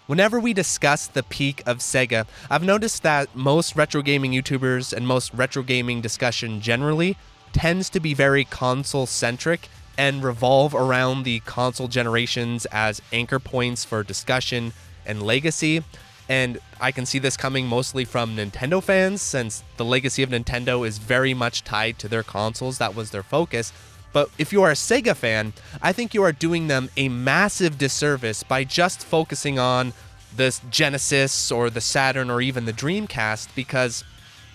Whenever we discuss the peak of Sega, I've noticed that most retro gaming YouTubers and most retro gaming discussion generally tends to be very console-centric and revolve around the console generations as anchor points for discussion and legacy. And I can see this coming mostly from Nintendo fans, since the legacy of Nintendo is very much tied to their consoles. That was their focus. But if you are a Sega fan, I think you are doing them a massive disservice by just focusing on the Genesis or the Saturn or even the Dreamcast, because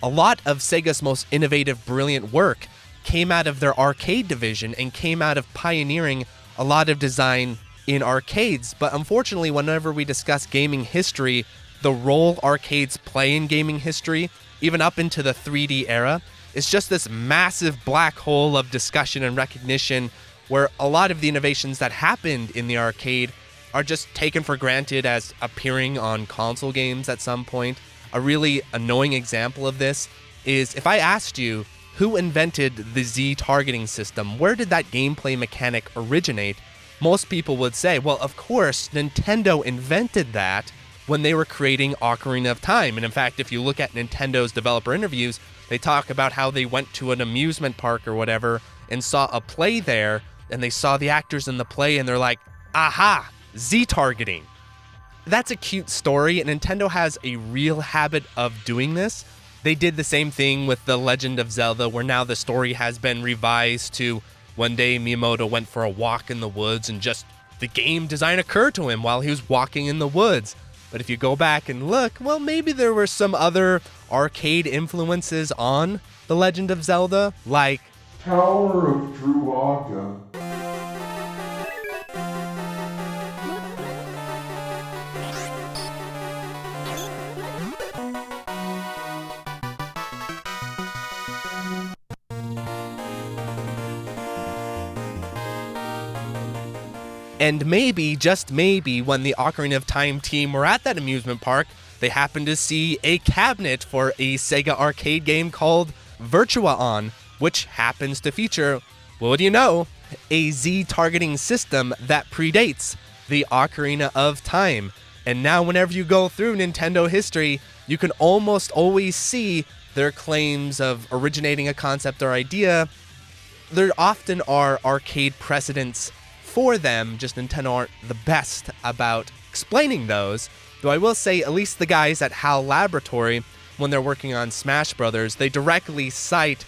a lot of Sega's most innovative, brilliant work came out of their arcade division and came out of pioneering a lot of design in arcades. But unfortunately, whenever we discuss gaming history, the role arcades play in gaming history, even up into the 3D era, it's just this massive black hole of discussion and recognition where a lot of the innovations that happened in the arcade are just taken for granted as appearing on console games at some point. A really annoying example of this is if I asked you who invented the Z targeting system, where did that gameplay mechanic originate? Most people would say, well, of course, Nintendo invented that when they were creating Ocarina of Time. And in fact, if you look at Nintendo's developer interviews, they talk about how they went to an amusement park or whatever and saw a play there, and they saw the actors in the play, and they're like, aha, Z-targeting. That's a cute story, and Nintendo has a real habit of doing this. They did the same thing with The Legend of Zelda, where now the story has been revised to one day Miyamoto went for a walk in the woods, and just the game design occurred to him while he was walking in the woods. But if you go back and look, well, maybe there were some other arcade influences on The Legend of Zelda, like Tower of Druaga. And maybe, just maybe, when the Ocarina of Time team were at that amusement park, they happened to see a cabinet for a Sega arcade game called Virtua On, which happens to feature, well, what do you know, a Z-targeting system that predates the Ocarina of Time. And now whenever you go through Nintendo history, you can almost always see their claims of originating a concept or idea. There often are arcade precedents for them, just Nintendo aren't the best about explaining those. Though I will say, at least the guys at HAL Laboratory, when they're working on Smash Brothers, they directly cite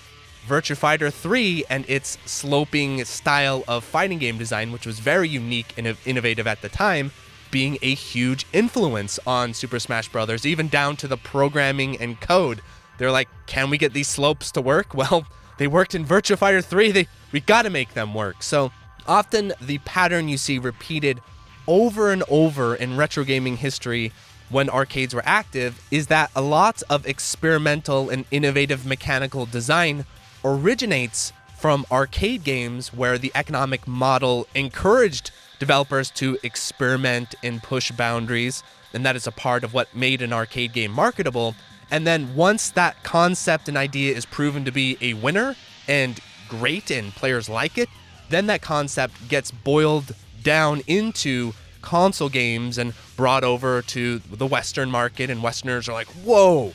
Virtua Fighter 3 and its sloping style of fighting game design, which was very unique and innovative at the time, being a huge influence on Super Smash Brothers, even down to the programming and code. They're like, can we get these slopes to work? Well, they worked in Virtua Fighter 3, we gotta make them work. So often the pattern you see repeated over and over in retro gaming history when arcades were active is that a lot of experimental and innovative mechanical design originates from arcade games where the economic model encouraged developers to experiment and push boundaries, and that is a part of what made an arcade game marketable. And then once that concept and idea is proven to be a winner and great and players like it, then that concept gets boiled down into console games and brought over to the Western market, and Westerners are like, whoa,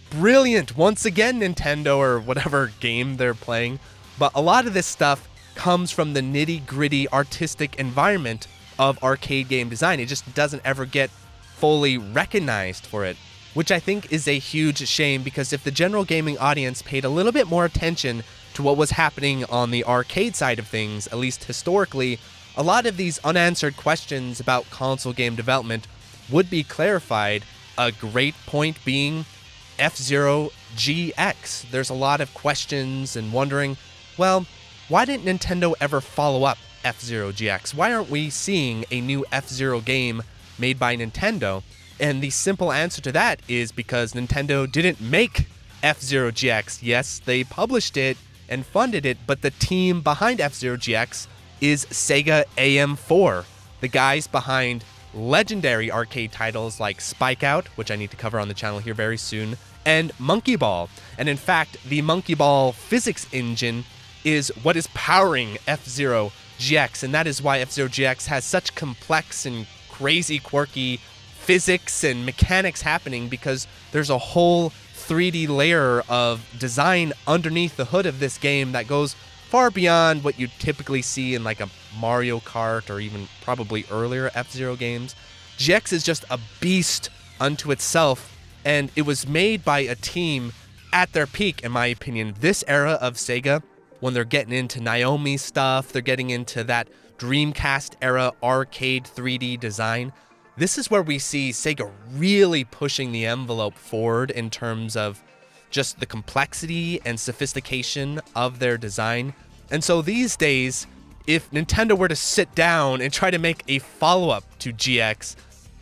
brilliant, once again Nintendo, or whatever game they're playing. But a lot of this stuff comes from the nitty-gritty artistic environment of arcade game design. It just doesn't ever get fully recognized for it, which I think is a huge shame, because if the general gaming audience paid a little bit more attention to what was happening on the arcade side of things, at least historically, a lot of these unanswered questions about console game development would be clarified. A great point being F-Zero GX. There's a lot of questions and wondering, well, why didn't Nintendo ever follow up F-Zero GX? Why aren't we seeing a new F-Zero game made by Nintendo? And the simple answer to that is because Nintendo didn't make F-Zero GX. Yes, they published it and funded it, but the team behind F-Zero GX is Sega AM4, the guys behind legendary arcade titles like Spikeout, which I need to cover on the channel here very soon, and Monkey Ball. And in fact, the Monkey Ball physics engine is what is powering F-Zero GX, and that is why F-Zero GX has such complex and crazy, quirky physics and mechanics happening because there's a whole 3D layer of design underneath the hood of this game that goes far beyond what you typically see in like a Mario Kart or even probably earlier F-Zero games. GX is just a beast unto itself, and it was made by a team at their peak, in my opinion. This era of Sega, when they're getting into Naomi stuff, they're getting into that Dreamcast era arcade 3D design. This is where we see Sega really pushing the envelope forward in terms of just the complexity and sophistication of their design. And so these days, if Nintendo were to sit down and try to make a follow-up to GX,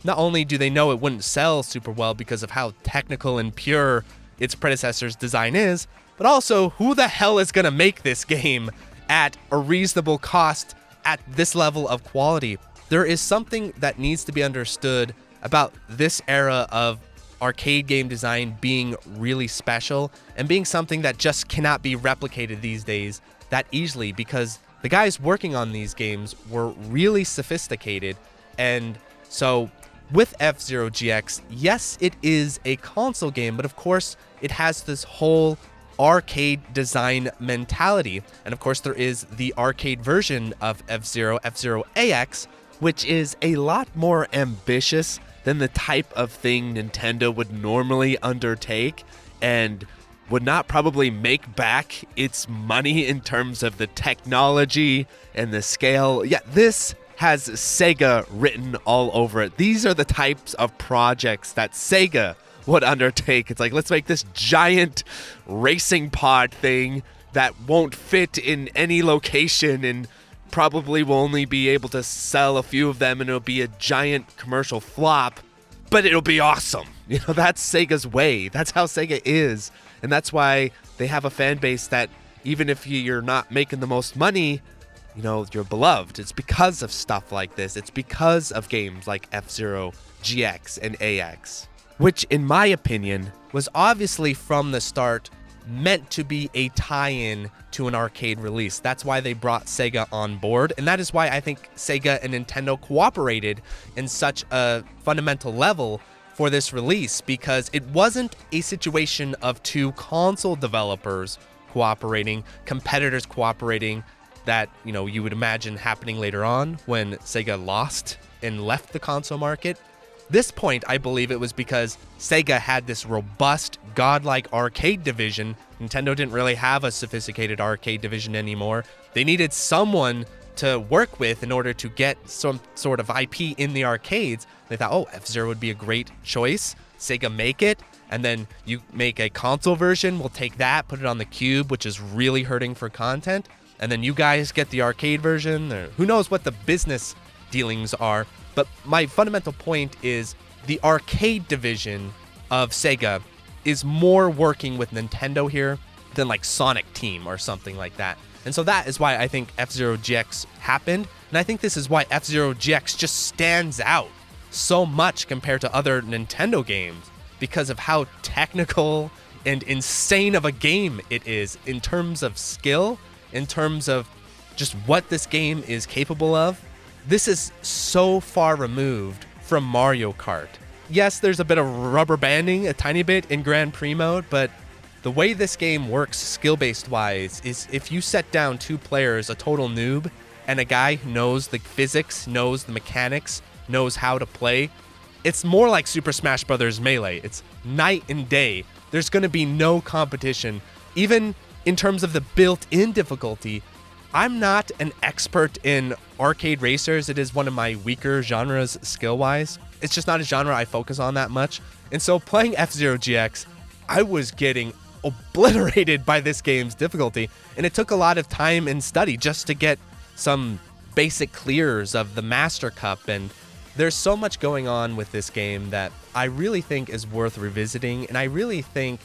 not only do they know it wouldn't sell super well because of how technical and pure its predecessor's design is, but also who the hell is going to make this game at a reasonable cost at this level of quality? There is something that needs to be understood about this era of arcade game design being really special and being something that just cannot be replicated these days that easily, because the guys working on these games were really sophisticated. And so with F-Zero GX, yes, it is a console game, but of course it has this whole arcade design mentality. And of course there is the arcade version of F-Zero, F-Zero AX, which is a lot more ambitious than the type of thing Nintendo would normally undertake and would not probably make back its money in terms of the technology and the scale. Yeah, this has Sega written all over it. These are the types of projects that Sega would undertake. It's like, let's make this giant racing pod thing that won't fit in any location and probably will only be able to sell a few of them, and it'll be a giant commercial flop, but it'll be awesome. You know, that's Sega's way. That's how Sega is. And that's why they have a fan base that even if you're not making the most money, you know, you're beloved. It's because of stuff like this. It's because of games like F-Zero, GX, and AX, which in my opinion was obviously from the start meant to be a tie-in to an arcade release. That's why they brought Sega on board, and that is why I think Sega and Nintendo cooperated in such a fundamental level for this release, because it wasn't a situation of two console developers cooperating, competitors cooperating, that, you know, you would imagine happening later on when Sega lost and left the console market. This point, I believe it was because Sega had this robust, godlike arcade division. Nintendo didn't really have a sophisticated arcade division anymore. They needed someone to work with in order to get some sort of IP in the arcades. They thought, oh, F-Zero would be a great choice. Sega make it, and then you make a console version. We'll take that, put it on the Cube, which is really hurting for content. And then you guys get the arcade version. Or who knows what the business dealings are. But my fundamental point is the arcade division of Sega is more working with Nintendo here than like Sonic Team or something like that. And so that is why I think F-Zero GX happened. And I think this is why F-Zero GX just stands out so much compared to other Nintendo games, because of how technical and insane of a game it is in terms of skill, in terms of just what this game is capable of. This is so far removed from Mario Kart. Yes, there's a bit of rubber banding, a tiny bit in Grand Prix mode, but the way this game works skill-based wise is if you set down two players, a total noob, and a guy who knows the physics, knows the mechanics, knows how to play, it's more like Super Smash Bros. Melee. It's night and day. There's going to be no competition. Even in terms of the built-in difficulty, I'm not an expert in arcade racers. It is one of my weaker genres skill-wise. It's just not a genre I focus on that much. And so playing F-Zero GX, I was getting obliterated by this game's difficulty. And it took a lot of time and study just to get some basic clears of the Master Cup. And there's so much going on with this game that I really think is worth revisiting. And I really think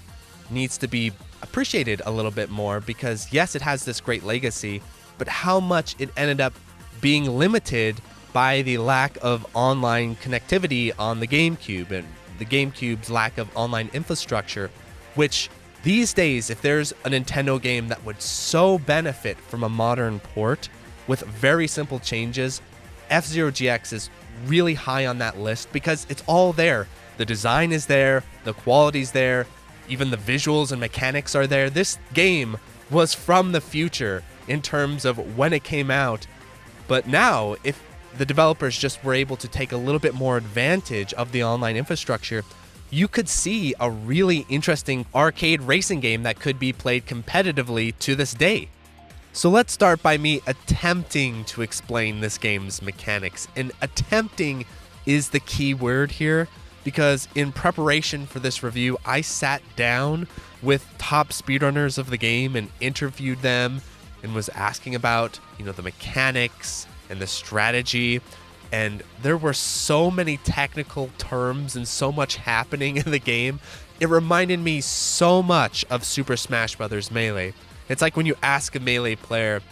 needs to be appreciated a little bit more, because yes, it has this great legacy, but how much it ended up being limited by the lack of online connectivity on the GameCube and the GameCube's lack of online infrastructure, which these days, if there's a Nintendo game that would so benefit from a modern port with very simple changes, F-Zero GX is really high on that list because it's all there. The design is there, the quality's there, even the visuals and mechanics are there. This game was from the future in terms of when it came out. But now, if the developers just were able to take a little bit more advantage of the online infrastructure, you could see a really interesting arcade racing game that could be played competitively to this day. So let's start by me attempting to explain this game's mechanics. And attempting is the key word here, because in preparation for this review, I sat down with top speedrunners of the game and interviewed them and was asking about, the mechanics and the strategy. And there were so many technical terms and so much happening in the game. It reminded me so much of Super Smash Bros. Melee. It's like when you ask a Melee player,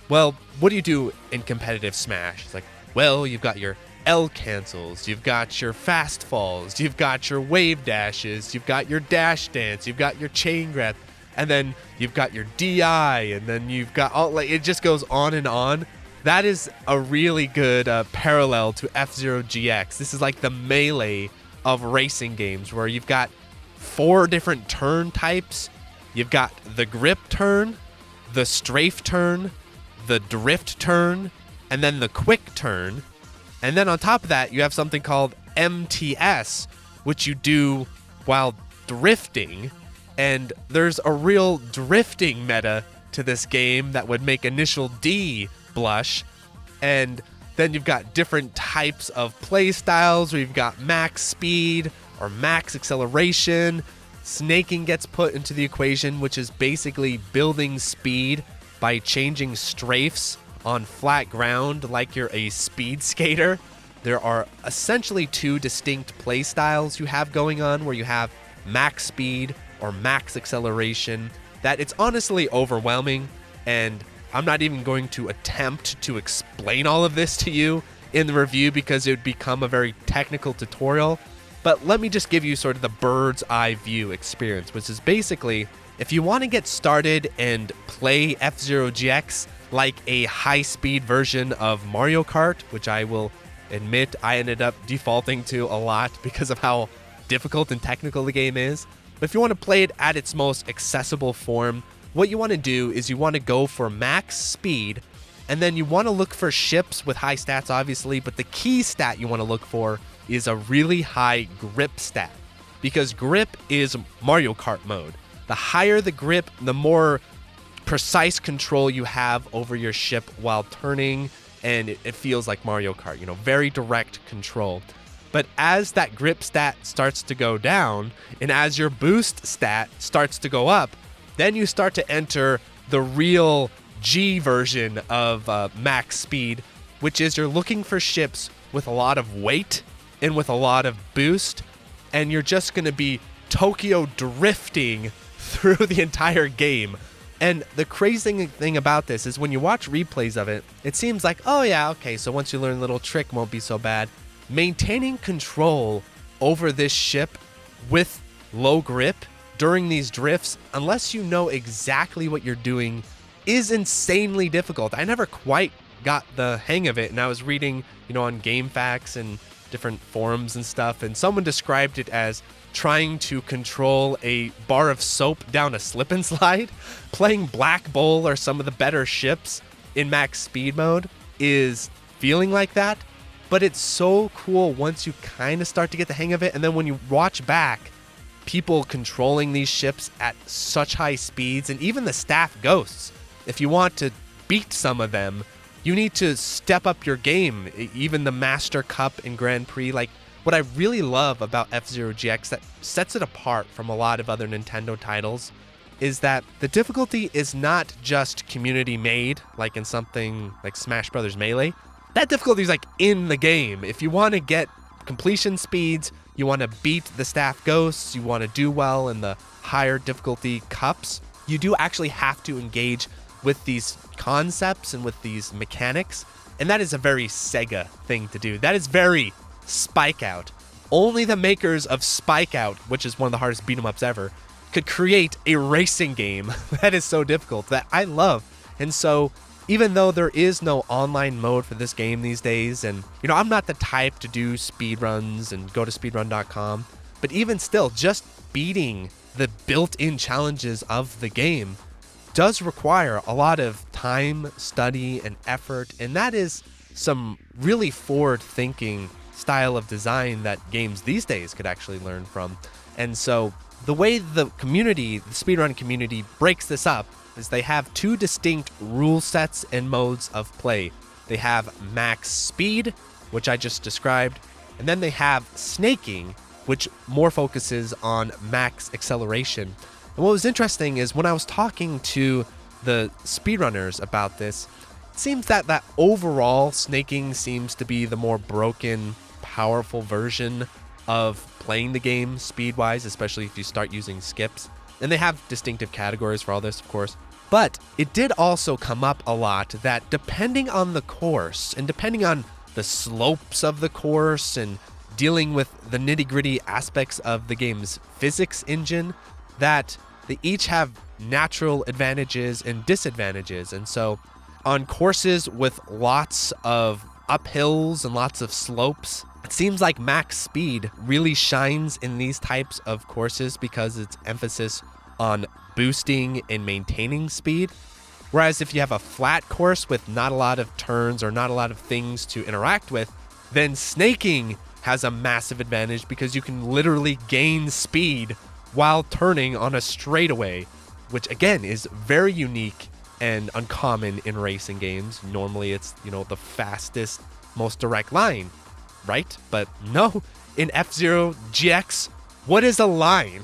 well, what do you do in competitive Smash? It's like, well, you've got your L cancels, you've got your fast falls, you've got your wave dashes, you've got your dash dance, you've got your chain grab, and then you've got your DI, and then you've got all, it just goes on and on. That is a really good parallel to F-Zero GX. This is like the Melee of racing games, where you've got 4 different turn types. You've got the grip turn, the strafe turn, the drift turn, and then the quick turn. And then on top of that, you have something called MTS, which you do while drifting. And there's a real drifting meta to this game that would make Initial D blush. And then you've got different types of play styles where you've got max speed or max acceleration. Snaking gets put into the equation, which is basically building speed by changing strafes on flat ground like you're a speed skater. There are essentially 2 distinct play styles you have going on, where you have max speed or max acceleration. That it's honestly overwhelming, and I'm not even going to attempt to explain all of this to you in the review because it would become a very technical tutorial. But let me just give you sort of the bird's eye view experience, which is basically, if you want to get started and play F-Zero GX like a high-speed version of Mario Kart, which I will admit I ended up defaulting to a lot because of how difficult and technical the game is. But if you want to play it at its most accessible form, what you want to do is you want to go for max speed, and then you want to look for ships with high stats, obviously, but the key stat you want to look for is a really high grip stat, because grip is Mario Kart mode. The higher the grip, the more precise control you have over your ship while turning, and it feels like Mario Kart, very direct control. But as that grip stat starts to go down, and as your boost stat starts to go up, then you start to enter the real G version of max speed, which is you're looking for ships with a lot of weight and with a lot of boost, and you're just going to be Tokyo drifting through the entire game. And the crazy thing about this is when you watch replays of it, it seems like, oh yeah, okay, so once you learn a little trick, won't be so bad. Maintaining control over this ship with low grip during these drifts, unless you know exactly what you're doing, is insanely difficult. I never quite got the hang of it, and I was reading, on GameFAQs and different forums and stuff, and someone described it as trying to control a bar of soap down a slip and slide. Playing Black Bowl or some of the better ships in max speed mode is feeling like that, but it's so cool once you kind of start to get the hang of it. And then when you watch back people controlling these ships at such high speeds, and even the staff ghosts, if you want to beat some of them, you need to step up your game. Even the Master Cup and Grand Prix, like, what I really love about F-Zero GX that sets it apart from a lot of other Nintendo titles is that the difficulty is not just community made, like in something like Smash Bros. Melee. That difficulty is like in the game. If you want to get completion speeds, you want to beat the staff ghosts, you want to do well in the higher difficulty cups, you do actually have to engage with these concepts and with these mechanics. And that is a very Sega thing to do. That is very Spikeout. Only the makers of Spikeout, which is one of the hardest beat 'em ups ever, could create a racing game that is so difficult, that I love. And so even though there is no online mode for this game these days, and I'm not the type to do speedruns and go to speedrun.com, but even still, just beating the built-in challenges of the game does require a lot of time, study, and effort, and that is some really forward-thinking style of design that games these days could actually learn from. And so the way the speedrun community breaks this up is they have two distinct rule sets and modes of play. They have max speed, which I just described, and then they have snaking, which more focuses on max acceleration. And what was interesting is when I was talking to the speedrunners about this, it seems that overall snaking seems to be the more broken, powerful version of playing the game speed-wise, especially if you start using skips. And they have distinctive categories for all this, of course. But it did also come up a lot that depending on the course and depending on the slopes of the course and dealing with the nitty-gritty aspects of the game's physics engine, that they each have natural advantages and disadvantages. And so on courses with lots of uphills and lots of slopes, it seems like max speed really shines in these types of courses because its emphasis on boosting and maintaining speed. Whereas if you have a flat course with not a lot of turns or not a lot of things to interact with, then snaking has a massive advantage because you can literally gain speed while turning on a straightaway, which again is very unique and uncommon in racing games. Normally it's, the fastest, most direct line, right? But no, in F-Zero GX, what is a line?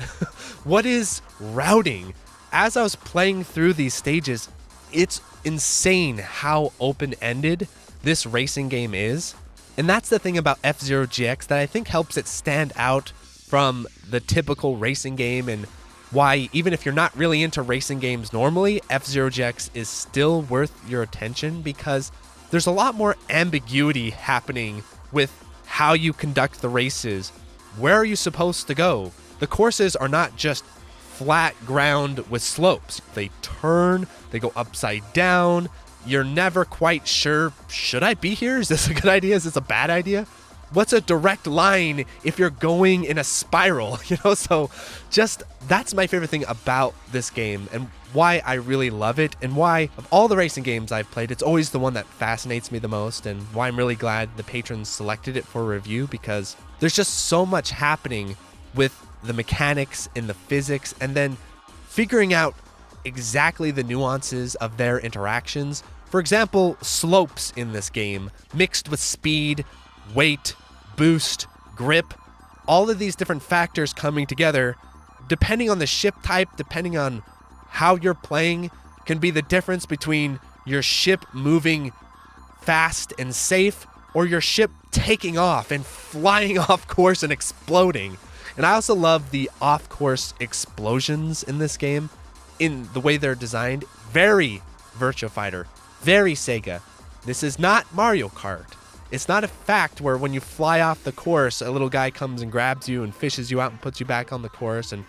What is routing? As I was playing through these stages, it's insane how open-ended this racing game is. And that's the thing about F-Zero GX that I think helps it stand out from the typical racing game, and why even if you're not really into racing games normally, F-Zero GX is still worth your attention because there's a lot more ambiguity happening with how you conduct the races. Where are you supposed to go? The courses are not just flat ground with slopes. They turn, they go upside down. You're never quite sure, should I be here? Is this a good idea? Is this a bad idea? What's a direct line if you're going in a spiral? So just that's my favorite thing about this game and why I really love it, and why of all the racing games I've played, it's always the one that fascinates me the most, and why I'm really glad the patrons selected it for review, because there's just so much happening with the mechanics and the physics, and then figuring out exactly the nuances of their interactions. For example, slopes in this game, mixed with speed, weight, boost, grip, all of these different factors coming together, depending on the ship type, depending on how you're playing, can be the difference between your ship moving fast and safe or your ship taking off and flying off course and exploding. And I also love the off-course explosions in this game, in the way they're designed. Very Virtua Fighter, very Sega. This is not Mario Kart. It's not a fact where when you fly off the course, a little guy comes and grabs you and fishes you out and puts you back on the course, and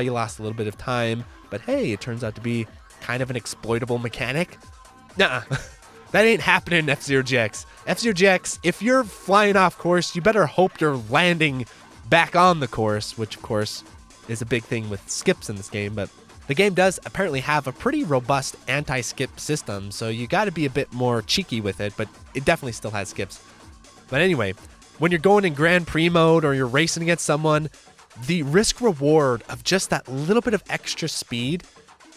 you lost a little bit of time, but hey, it turns out to be kind of an exploitable mechanic. Nuh-uh. That ain't happening in F-Zero GX. F-Zero GX, if you're flying off course, you better hope you're landing back on the course, which of course is a big thing with skips in this game, but the game does apparently have a pretty robust anti-skip system, so you got to be a bit more cheeky with it, but it definitely still has skips. But anyway, when you're going in Grand Prix mode or you're racing against someone, the risk-reward of just that little bit of extra speed,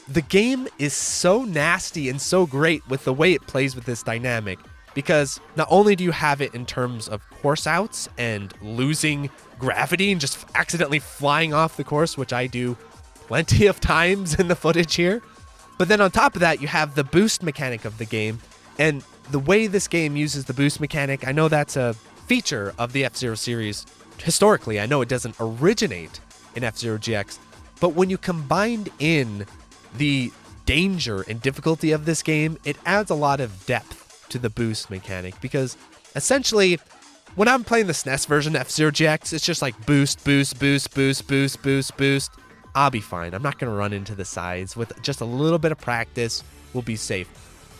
the game is so nasty and so great with the way it plays with this dynamic, because not only do you have it in terms of course outs and losing gravity and just accidentally flying off the course, which I do plenty of times in the footage here. But then on top of that, you have the boost mechanic of the game. And the way this game uses the boost mechanic, I know that's a feature of the F-Zero series. Historically, I know it doesn't originate in F-Zero GX. But when you combined in the danger and difficulty of this game, it adds a lot of depth to the boost mechanic. Because essentially, when I'm playing the SNES version of F-Zero GX, it's just like boost, boost, boost, boost, boost, boost, boost. I'll be fine. I'm not going to run into the sides. With just a little bit of practice, we'll be safe.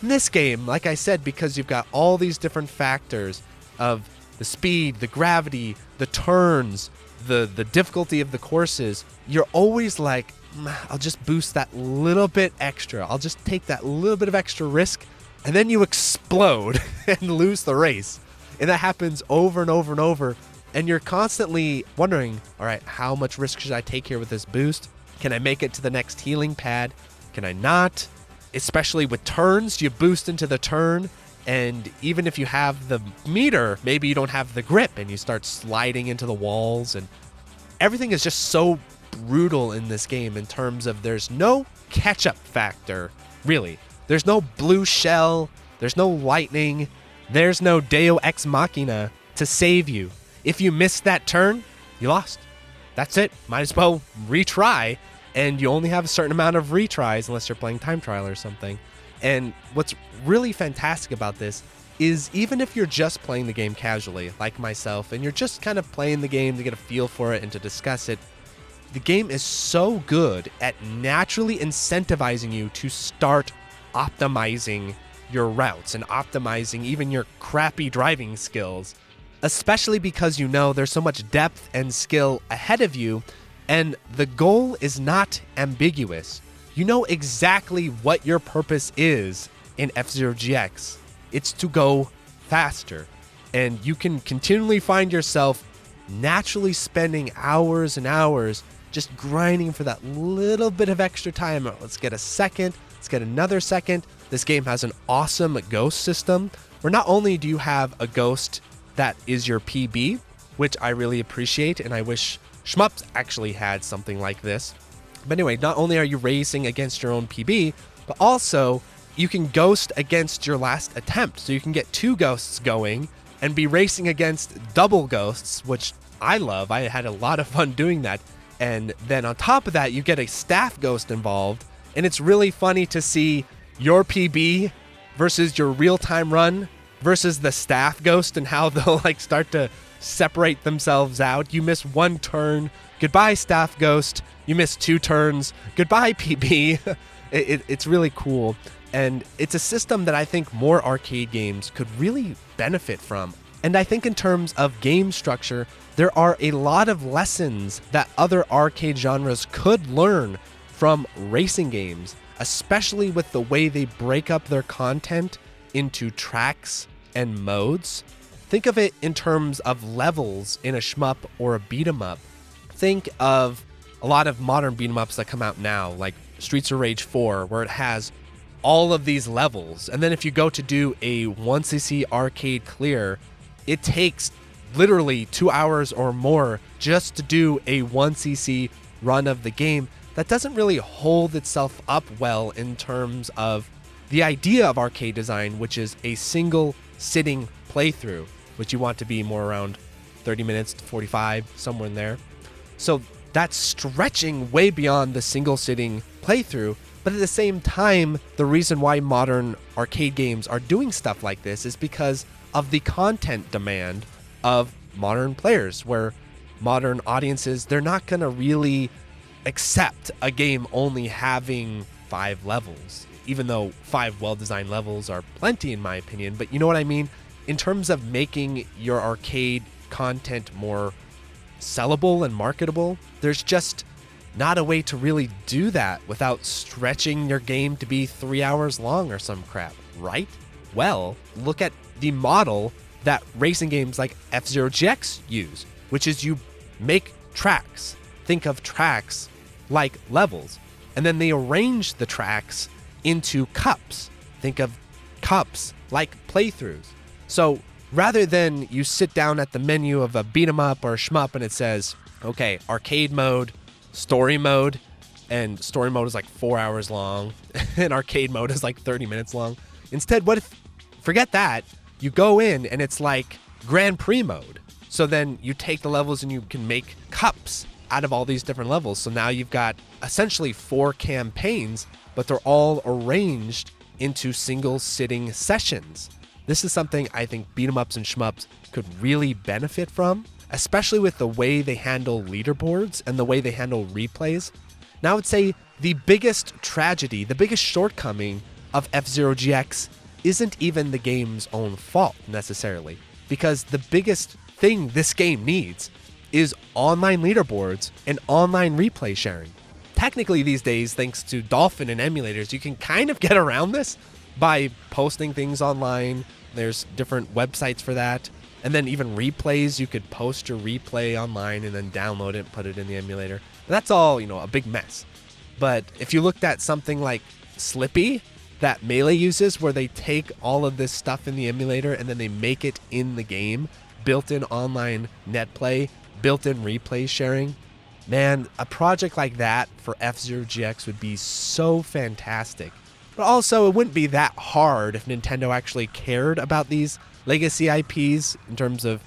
In this game, like I said, because you've got all these different factors of the speed, the gravity, the turns, the difficulty of the courses, you're always like, I'll just boost that little bit extra. I'll just take that little bit of extra risk, and then you explode and lose the race. And that happens over and over and over. And you're constantly wondering, all right, how much risk should I take here with this boost? Can I make it to the next healing pad? Can I not? Especially with turns, you boost into the turn, and even if you have the meter, maybe you don't have the grip, and you start sliding into the walls, and everything is just so brutal in this game in terms of there's no catch-up factor, really. There's no blue shell, there's no lightning, there's no Deus ex machina to save you. If you missed that turn, you lost. That's it. Might as well retry, and you only have a certain amount of retries unless you're playing time trial or something. And what's really fantastic about this is even if you're just playing the game casually, like myself, and you're just kind of playing the game to get a feel for it and to discuss it, the game is so good at naturally incentivizing you to start optimizing your routes and optimizing even your crappy driving skills, especially because you know there's so much depth and skill ahead of you, and the goal is not ambiguous. You know exactly what your purpose is in F-Zero GX. It's to go faster, and you can continually find yourself naturally spending hours and hours just grinding for that little bit of extra time. Let's get a second, let's get another second. This game has an awesome ghost system, where not only do you have a ghost that is your PB, which I really appreciate, and I wish Shmups actually had something like this. But anyway, not only are you racing against your own PB, but also you can ghost against your last attempt. So you can get 2 ghosts going and be racing against double ghosts, which I love. I had a lot of fun doing that. And then on top of that, you get a staff ghost involved, and it's really funny to see your PB versus your real-time run versus the staff ghost and how they'll like start to separate themselves out. You miss 1 turn, goodbye staff ghost. You miss 2 turns, goodbye PB. It's really cool, and it's a system that I think more arcade games could really benefit from. And I think in terms of game structure, there are a lot of lessons that other arcade genres could learn from racing games, especially with the way they break up their content into tracks and modes. Think of it in terms of levels in a shmup or a beat 'em up. Think of a lot of modern beat 'em ups that come out now, like Streets of Rage 4, where it has all of these levels. And then if you go to do a 1cc arcade clear, it takes literally 2 hours or more just to do a 1cc run of the game. That doesn't really hold itself up well in terms of the idea of arcade design, which is a single sitting playthrough, which you want to be more around 30 minutes to 45, somewhere in there. So that's stretching way beyond the single sitting playthrough. But at the same time, the reason why modern arcade games are doing stuff like this is because of the content demand of modern players, where modern audiences, they're not going to really accept a game only having 5 levels, even though 5 well-designed levels are plenty in my opinion. But you know what I mean? In terms of making your arcade content more sellable and marketable, there's just not a way to really do that without stretching your game to be 3 hours long or some crap, right? Well, look at the model that racing games like F-Zero GX use, which is you make tracks. Think of tracks like levels, and then they arrange the tracks into cups. Think of cups like playthroughs. So rather than you sit down at the menu of a beat 'em up or a shmup and it says, okay, arcade mode, story mode, and story mode is like 4 hours long, and arcade mode is like 30 minutes long. Instead, what if, forget that, you go in and it's like Grand Prix mode. So then you take the levels and you can make cups out of all these different levels. So now you've got essentially 4 campaigns, but they're all arranged into single sitting sessions. This is something I think beat 'em ups and shmups could really benefit from, especially with the way they handle leaderboards and the way they handle replays. Now I would say the biggest tragedy, the biggest shortcoming of F-Zero GX isn't even the game's own fault necessarily, because the biggest thing this game needs is online leaderboards and online replay sharing. Technically these days, thanks to Dolphin and emulators, you can kind of get around this by posting things online. There's different websites for that. And then even replays, you could post your replay online and then download it and put it in the emulator. And that's all, a big mess. But if you looked at something like Slippy that Melee uses, where they take all of this stuff in the emulator and then they make it in the game, built-in online net play, built-in replay sharing, man, a project like that for F-Zero GX would be so fantastic. But also, it wouldn't be that hard if Nintendo actually cared about these legacy IPs in terms of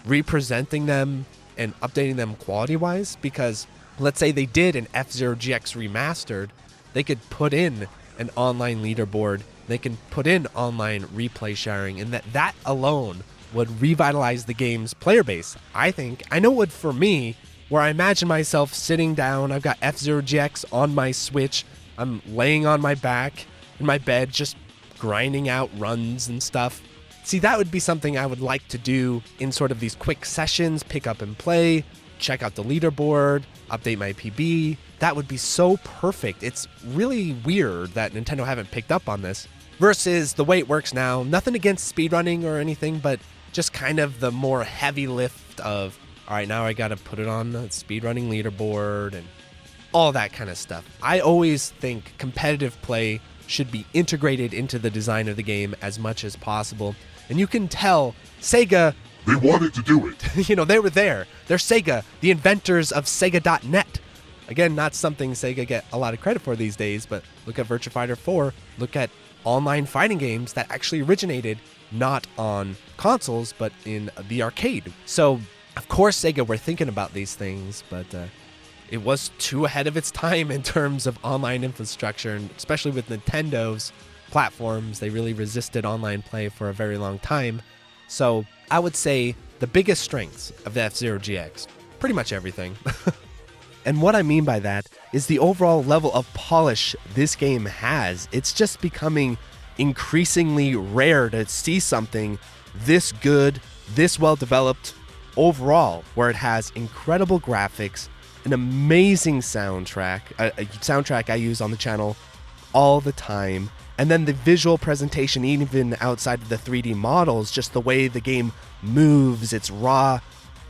representing them and updating them quality-wise, because let's say they did an F-Zero GX remastered, they could put in an online leaderboard, they can put in online replay sharing, and that alone would revitalize the game's player base, I think. I know it would for me, where I imagine myself sitting down, I've got F-Zero GX on my Switch, I'm laying on my back in my bed, just grinding out runs and stuff. See, that would be something I would like to do in sort of these quick sessions, pick up and play, check out the leaderboard, update my PB. That would be so perfect. It's really weird that Nintendo haven't picked up on this. Versus the way it works now, nothing against speedrunning or anything, but just kind of the more heavy lift of, all right, now I got to put it on the speedrunning leaderboard and all that kind of stuff. I always think competitive play should be integrated into the design of the game as much as possible. And you can tell Sega, They wanted to do it. they were there. They're Sega, the inventors of Segadotnet. Again, not something Sega get a lot of credit for these days, but look at Virtua Fighter 4, look at online fighting games that actually originated not on consoles, but in the arcade. So, of course, Sega were thinking about these things, but it was too ahead of its time in terms of online infrastructure, and especially with Nintendo's platforms, they really resisted online play for a very long time. So I would say the biggest strengths of the F-Zero GX, pretty much everything. And what I mean by that is the overall level of polish this game has. It's just becoming increasingly rare to see something this good, this well developed overall, where it has incredible graphics, an amazing soundtrack, a soundtrack I use on the channel all the time, and then the visual presentation, even outside of the 3D models, just the way the game moves, its raw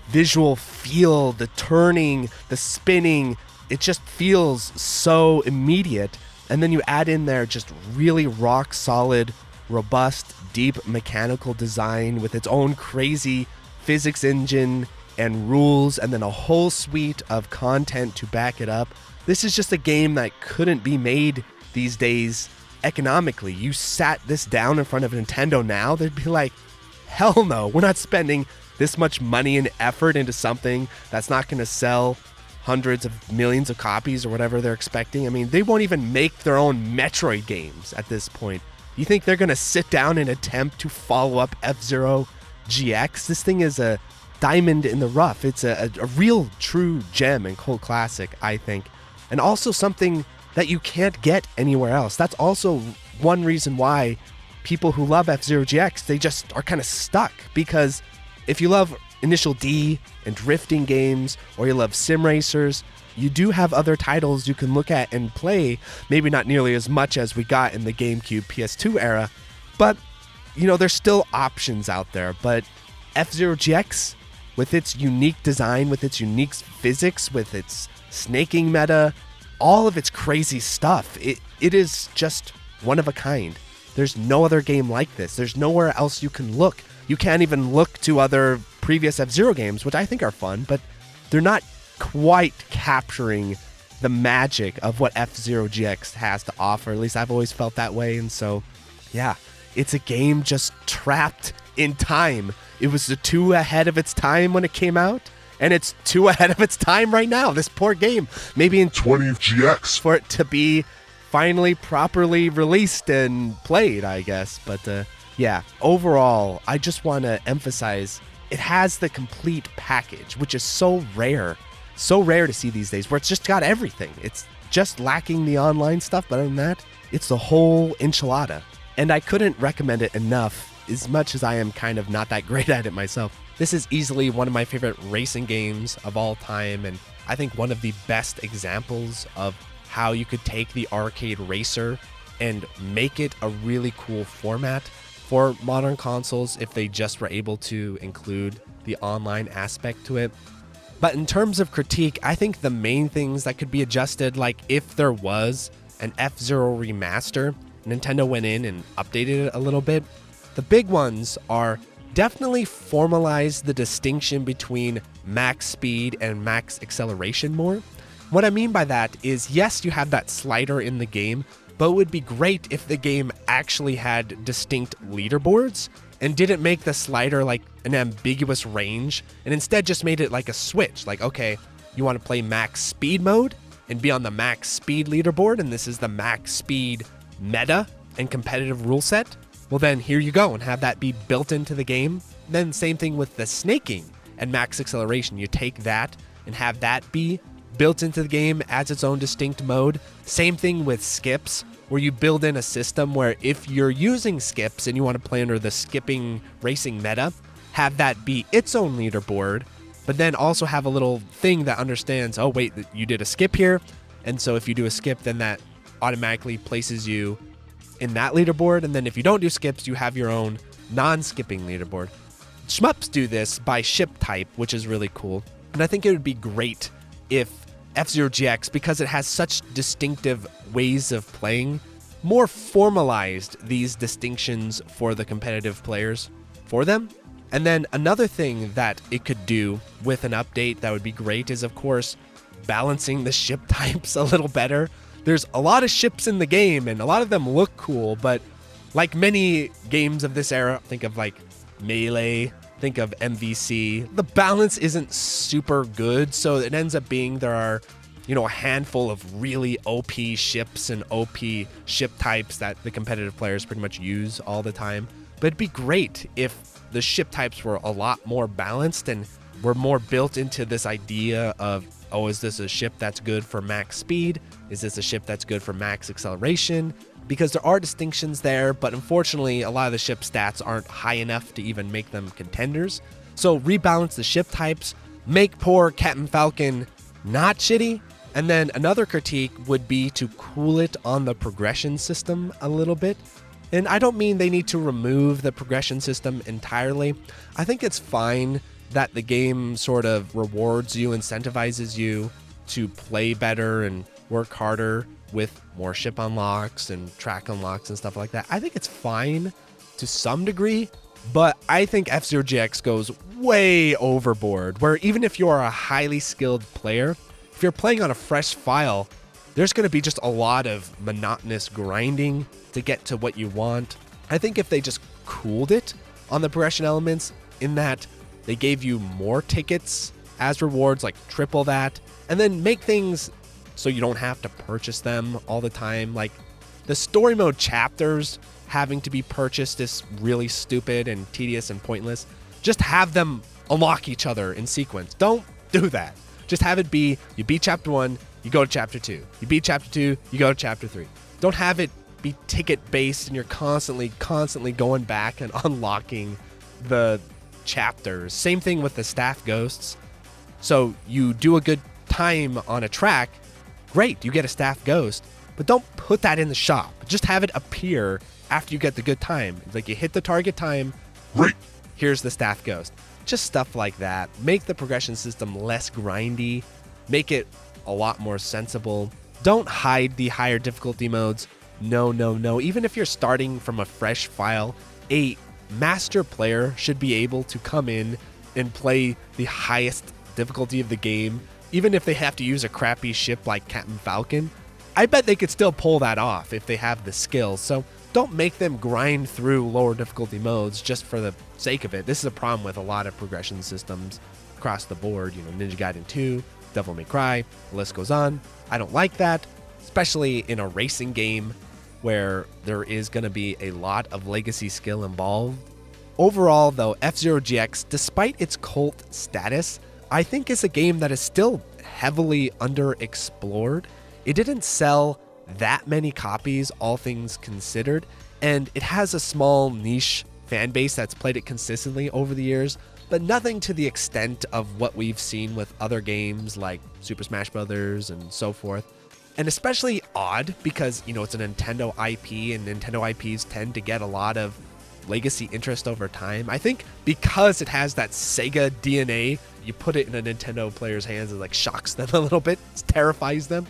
visual feel, the turning, the spinning, it just feels so immediate. And then you add in there just really rock solid, robust, deep mechanical design with its own crazy physics engine and rules, and then a whole suite of content to back it up. This is just a game that couldn't be made these days economically. You sat this down in front of Nintendo now, they'd be like, hell no, we're not spending this much money and effort into something that's not going to sell hundreds of millions of copies or whatever they're expecting. I mean, they won't even make their own Metroid games at this point. You think they're going to sit down and attempt to follow up F-Zero GX? This thing is a diamond in the rough. It's a real true gem and cult classic, I think. And also something that you can't get anywhere else. That's also one reason why people who love F-Zero GX, they just are kind of stuck, because if you love Initial D and drifting games, or you love sim racers, you do have other titles you can look at and play, maybe not nearly as much as we got in the GameCube PS2 era, but there's still options out there. But F-Zero GX, with its unique design, with its unique physics, with its snaking meta, all of its crazy stuff, it is just one of a kind. There's no other game like this. There's nowhere else you can look. You can't even look to other previous F-Zero games, which I think are fun, but they're not quite capturing the magic of what F-Zero GX has to offer. At least I've always felt that way. And so, yeah, it's a game just trapped in time. It was too ahead of its time when it came out, and it's too ahead of its time right now. This poor game, maybe in 20th GX. for it to be finally properly released and played, I guess. But yeah, overall, I just want to emphasize it has the complete package, which is so rare to see these days, where it's just got everything. It's just lacking the online stuff, but other than that, It's the whole enchilada. And I couldn't recommend it enough, as much as I am kind of not that great at it myself. This is easily one of my favorite racing games of all time, and I think one of the best examples of how you could take the arcade racer and make it a really cool format for modern consoles if they just were able to include the online aspect to it. But in terms of critique, I think the main things that could be adjusted, like if there was an F-Zero remaster, Nintendo went in and updated it a little bit. The big ones are definitely formalize the distinction between max speed and max acceleration more. What I mean by that is, yes, you have that slider in the game, but it would be great if the game actually had distinct leaderboards and didn't make the slider like an ambiguous range and instead just made it like a switch. Like, okay, you want to play max speed mode and be on the max speed leaderboard, and this is the max speed meta and competitive rule set. Well, then here you go, and have that be built into the game. Then same thing with the snaking and max acceleration. You take that and have that be built into the game as its own distinct mode. Same thing with skips, where you build in a system where if you're using skips and you want to play under the skipping racing meta, have that be its own leaderboard, but then also have a little thing that understands, oh wait, you did a skip here, and so if you do a skip, then that automatically places you in that leaderboard, and then if you don't do skips, you have your own non-skipping leaderboard. Shmups do this by ship type, which is really cool, and I think it would be great if F-Zero GX, because it has such distinctive ways of playing, more formalized these distinctions for the competitive players for them. And then another thing that it could do with an update that would be great is, of course, balancing the ship types a little better. There's a lot of ships in the game, and a lot of them look cool, but like many games of this era, think of like Melee, think of MVC, the balance isn't super good, so it ends up being there are, a handful of really OP ships and OP ship types that the competitive players pretty much use all the time. But it'd be great if the ship types were a lot more balanced and were more built into this idea of, oh, is this a ship that's good for max speed? Is this a ship that's good for max acceleration? Because there are distinctions there, but unfortunately, a lot of the ship stats aren't high enough to even make them contenders. So rebalance the ship types, make poor Captain Falcon not shitty, and then another critique would be to cool it on the progression system a little bit. And I don't mean they need to remove the progression system entirely. I think it's fine that the game sort of rewards you, incentivizes you to play better and work harder with more ship unlocks and track unlocks and stuff like that. I think it's fine to some degree, but I think F-Zero GX goes way overboard, where even if you are a highly skilled player, if you're playing on a fresh file, there's going to be just a lot of monotonous grinding to get to what you want. I think if they just cooled it on the progression elements, in that they gave you more tickets as rewards, like triple that, and then make things so you don't have to purchase them all the time. Like the story mode chapters having to be purchased is really stupid and tedious and pointless. Just have them unlock each other in sequence. Don't do that. Just have it be, you beat chapter 1, you go to chapter 2. You beat chapter 2, you go to chapter 3. Don't have it be ticket based and you're constantly going back and unlocking the chapters. Same thing with the staff ghosts. So you do a good time on a track, great, you get a staff ghost, but don't put that in the shop. Just have it appear after you get the good time. Like you hit the target time, Great. Here's the staff ghost. Just stuff like that. Make the progression system less grindy. Make it a lot more sensible. Don't hide the higher difficulty modes. No. Even if you're starting from a fresh file, a master player should be able to come in and play the highest difficulty of the game, even if they have to use a crappy ship like Captain Falcon. I bet they could still pull that off if they have the skills. So don't make them grind through lower difficulty modes just for the sake of it. This is a problem with a lot of progression systems across the board. Ninja Gaiden 2, Devil May Cry, the list goes on. I don't like that, especially in a racing game where there is going to be a lot of legacy skill involved. Overall, though, F-Zero GX, despite its cult status, I think is a game that is still heavily underexplored. It didn't sell that many copies, all things considered, and it has a small niche fan base that's played it consistently over the years, but nothing to the extent of what we've seen with other games like Super Smash Bros. And so forth. And especially odd because, it's a Nintendo IP, and Nintendo IPs tend to get a lot of legacy interest over time. I think because it has that Sega DNA, you put it in a Nintendo player's hands, it like shocks them a little bit, it terrifies them.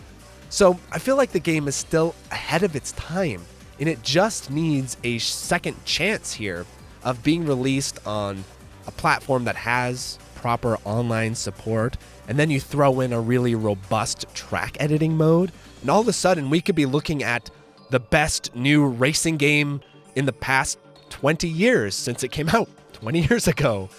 So I feel like the game is still ahead of its time, and it just needs a second chance here of being released on a platform that has proper online support, and then you throw in a really robust track editing mode, and all of a sudden we could be looking at the best new racing game in the past 20 years since it came out 20 years ago.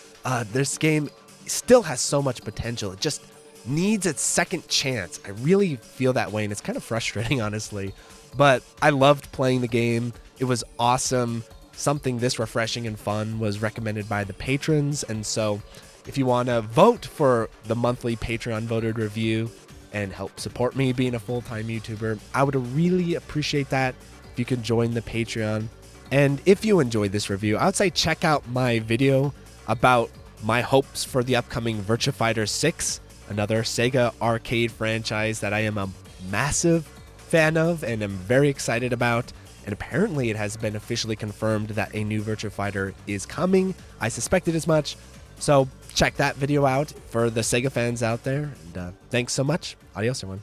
This game still has so much potential. It just needs its second chance. I really feel that way, and it's kind of frustrating, honestly. But I loved playing the game. It was awesome. Something this refreshing and fun was recommended by the patrons, and so if you want to vote for the monthly Patreon voted review and help support me being a full-time YouTuber, I would really appreciate that if you could join the Patreon. And if you enjoyed this review, I would say check out my video about my hopes for the upcoming Virtua Fighter 6, another Sega arcade franchise that I am a massive fan of and am very excited about. And apparently it has been officially confirmed that a new Virtua Fighter is coming. I suspected as much. So check that video out for the Sega fans out there. And thanks so much. Adios, everyone.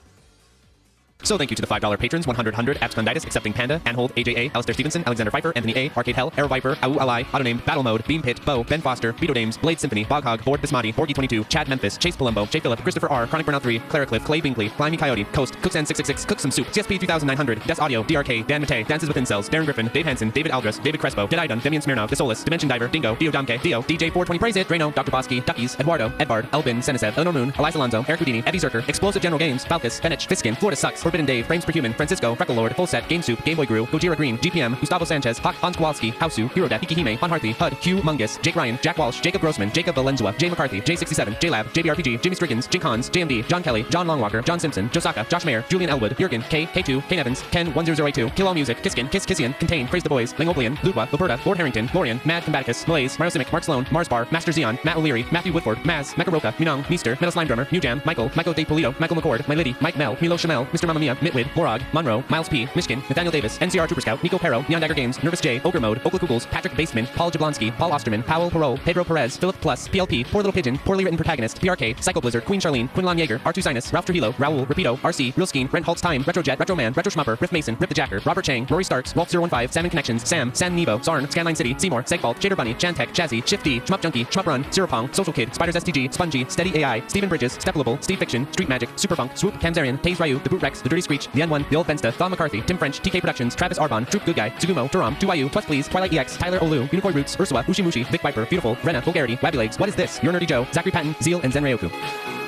So thank you to the $5 patrons, 100, Absconditis, Accepting Panda, Anhold, AJA, Alistair Stevenson, Alexander Pfeiffer, Anthony A, Arcade Hell, Air Viper, Au Ally, Autonamed, Battle Mode, Beam Pit, Bo, Ben Foster, Beto Dames, Blade Symphony, Boghog, Board Bismati, Borgie22, Chad Memphis, Chase Palumbo, Jay Phillip, Christopher R, Chronic Burnout 3, Clara Cliff, Clay Binkley, Climby Coyote, Coast, Cooksan666, Cook Some Soup, CSP 3900, Des Audio, DRK, Dan Matei, Dances with Incels, Darren Griffin, Dave Hansen, David Aldris, David Crespo, Dead Idun, Demian Smirnov, Desolis, Dimension Diver, Dingo, Dio Domke, Dio, DJ420 Praise It, Drano, Dr. Bosky, Duckies, Eduardo, Edvard, Elvin, Senisev, Eleanor Moon, Elias Alonso, Eric Houdini, Eddie Zerker, Explosive General Games, Falcus, Fenich, Fiskin, Florida Sucks, Forbidden Dave, Frames Per Human, Francisco, Freckle Lord, Full Set, Game Soup, Game Boy Gru, Gojira Green, GPM, Gustavo Sanchez, Hawk, Hans Kowalski, Hausu, Hirodeck, Ikihime, Han Harthy, HUD, Hugh Mungus, Jake Ryan, Jack Walsh, Jacob Grossman, Jacob Valenzuela, Jay McCarthy, J67, JLab, JBRPG, Jimmy Striggins, Jink Hans, JMD, John Kelly, John Longwalker, John Simpson, Josaka, Josh Mayer, Julian Elwood, Jurgen, K, K2, Kane Evans, Ken 10082, Kill All Music, Kiskin, Kiss Kissian, Contain, Praise the Boys, Lingoblian, Ludwa, Luberta, Lord Harrington, Lorian, Mad Combaticus, Malaise, Mario Simic, Mark Sloan, Mars Bar, Master Xeon, Matt O'Leary, Matthew Woodford, Maz, Mekaroka, Minong, Meester, Metal Slime Drummer, New Jam, Michael De Polito, Michael McCord, My Liddy, Mike Mel, Milo Chamel, Mr. Mamma Mia, Mitwid, Morog, Monroe, Miles P, Mishkin, Nathaniel Davis, NCR Trooper Scout, Nico Perro, Neon Dagger Games, Nervous J, Ogre Mode, Oakla Kugels, Patrick Baseman, Paul Jablonski, Paul Osterman, Powell Parole, Pedro Perez, Philip Plus, PLP, Poor Little Pigeon, Poorly Written Protagonist, PRK, Psycho Blizzard, Queen Charlene, Quinlan Yeager, R2 Sinus, Ralph Trujillo, Raul, Rapido, RC, Real Skeen, Brent Holtz Time, Retro Jet, Retro Man, Retro Schmupper, Riff Mason, Rip the Jacker, Robert Chang, Rory Starks, Wolf015, Salmon Connections, Sam, San Nevo, Zarn, Scanline City, Seymour, Segfault, Shader Bunny, Jantech, Jazzy, Shift D, Shmup Junkie, Shmup Run, Sirupong, Social Kid, Spiders STG, Spongy, Steady AI, Stephen Bridges, Stepleable, Steve Fiction, Street Magic, Superfunk, Swoop, Kamzarian, Taze Ryu, The Boot Rex, The Dirty Screech, The N1, The Old Bensta, Thom McCarthy, Tim French, TK Productions, Travis Arbon, Troop Good Guy, Tsugumo, Duram, 2YU, Plus Please, Twilight EX, Tyler Olu, Unicorn Roots, Ursula, Ushimushi, Vic Viper, Beautiful, Rena, Vulgarity, Wabby Legs, What Is This? Your Nerdy Joe, Zachary Patton, Zeal, and Zen Ryoku.